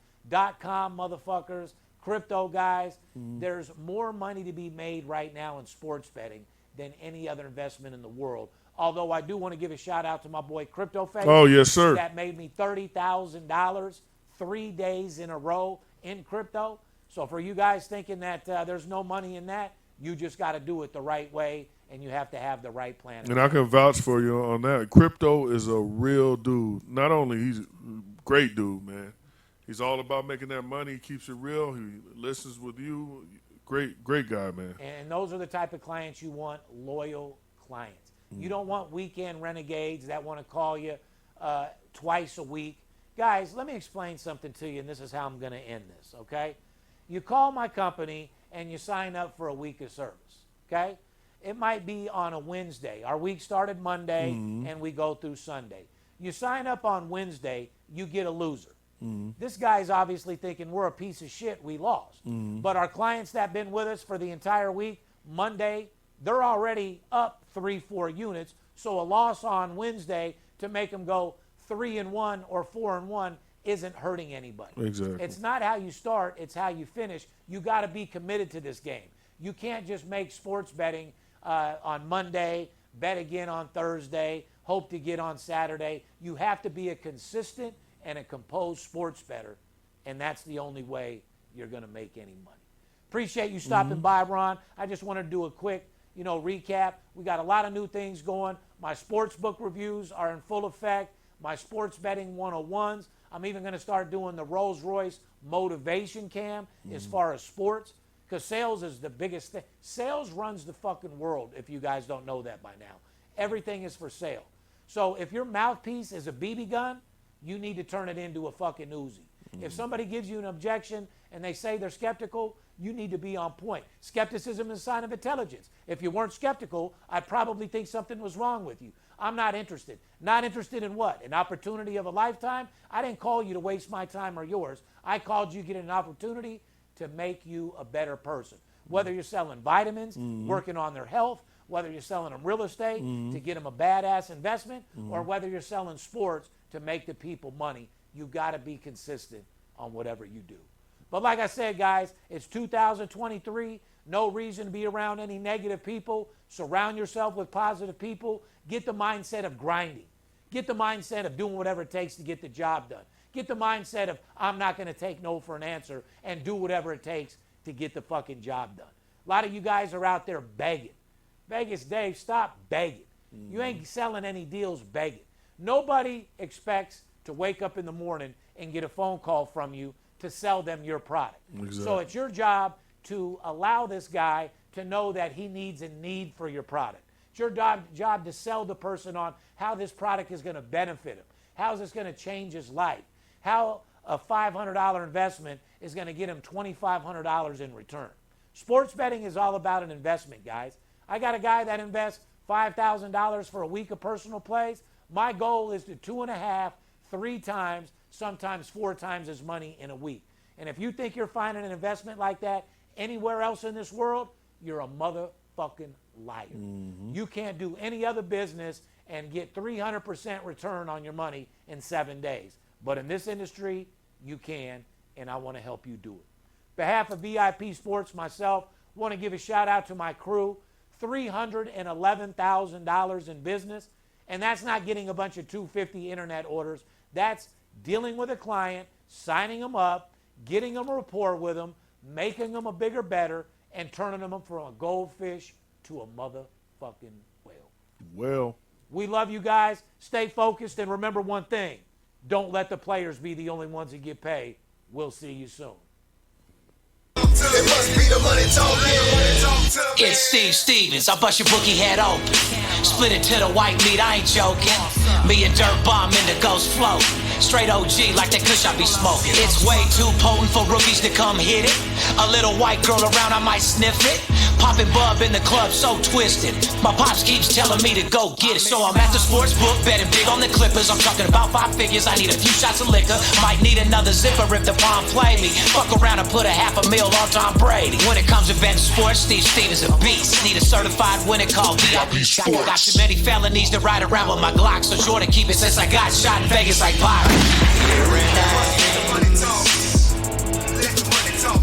.com motherfuckers, crypto guys, there's more money to be made right now in sports betting than any other investment in the world. Although I do want to give a shout out to my boy Crypto Face. Oh, yes, sir. That made me $30,000 3 days in a row in crypto. So for you guys thinking that there's no money in that, you just got to do it the right way, and you have to have the right plan. And I can vouch for you on that. Crypto is a real dude. Not only he's a great dude, man. He's all about making that money. He keeps it real. He listens with you. Great guy, man. And those are the type of clients you want, loyal clients. You don't want weekend renegades that want to call you twice a week. Guys, let me explain something to you, and this is how I'm going to end this, okay? You call my company, and you sign up for a week of service, okay? It might be on a Wednesday. Our week started Monday, and we go through Sunday. You sign up on Wednesday, you get a loser. This guy's obviously thinking we're a piece of shit, we lost. But our clients that have been with us for the entire week, Monday, they're already up 3-4 units. So a loss on Wednesday to make them go 3-1 or 4-1 isn't hurting anybody. Exactly. It's not how you start, it's how you finish. You got to be committed to this game. You can't just make sports betting on Monday, bet again on Thursday, hope to get on Saturday. You have to be a consistent and a composed sports bettor, and that's the only way you're going to make any money. Appreciate you stopping by, Ron. I just wanted to do a quick, recap. We got a lot of new things going. My sports book reviews are in full effect. My sports betting 101s. I'm even going to start doing the Rolls-Royce motivation cam as far as sports, because sales is the biggest thing. Sales runs the fucking world, if you guys don't know that by now. Everything is for sale. So if your mouthpiece is a BB gun, you need to turn it into a fucking Uzi. If somebody gives you an objection and they say they're skeptical, you need to be on point. Skepticism is a sign of intelligence. If you weren't skeptical, I'd probably think something was wrong with you. I'm not interested. Not interested in what? An opportunity of a lifetime? I didn't call you to waste my time or yours. I called you to get an opportunity to make you a better person. Whether you're selling vitamins, working on their health, whether you're selling them real estate to get them a badass investment, or whether you're selling sports to make the people money, you got to be consistent on whatever you do. But like I said, guys, it's 2023. No reason to be around any negative people. Surround yourself with positive people. Get the mindset of grinding. Get the mindset of doing whatever it takes to get the job done. Get the mindset of I'm not going to take no for an answer, and do whatever it takes to get the fucking job done. A lot of you guys are out there begging. Vegas Dave, stop begging. You ain't selling any deals begging. Nobody expects to wake up in the morning and get a phone call from you to sell them your product. Exactly. So it's your job to allow this guy to know that he needs a need for your product. It's your job to sell the person on how this product is going to benefit him. How is this going to change his life? How a $500 investment is going to get him $2,500 in return. Sports betting is all about an investment, guys. I got a guy that invests $5,000 for a week of personal plays. My goal is to 2.5, 3 times, sometimes 4 times his money in a week. And if you think you're finding an investment like that anywhere else in this world, you're a motherfucking liar. You can't do any other business and get 300% return on your money in 7 days. But in this industry, you can, and I want to help you do it. On behalf of VIP Sports, myself, want to give a shout out to my crew. $311,000 in business, and that's not getting a bunch of 250 internet orders. That's dealing with a client, signing them up, getting them a rapport with them, making them a bigger better, and turning them from a goldfish to a motherfucking whale. Well, we love you guys. Stay focused, and remember one thing. Don't let the players be the only ones that get paid. We'll see you soon. It must be the money talking. It's Steve Stevens, I bust your bookie head open. Split it to the white meat, I ain't joking. Me and Dirt Bomb in the ghost float. Straight OG like that kush I be smoking. It's way too potent for rookies to come hit it. A little white girl around, I might sniff it. Poppin' bub in the club, so twisted. My pops keeps telling me to go get it. So I'm at the sports book, betting big on the Clippers. I'm talking about 5 figures, I need a few shots of liquor. Might need another zipper if the bomb play me. Fuck around and put $500,000 on Tom Brady. When it comes to betting sports, Steve Stevens a beast. Need a certified winner called VIP Sports. Got too many felonies to ride around with my Glock, so sure to keep it since I got shot in Vegas like Byron. Let the money talk. Let the money talk.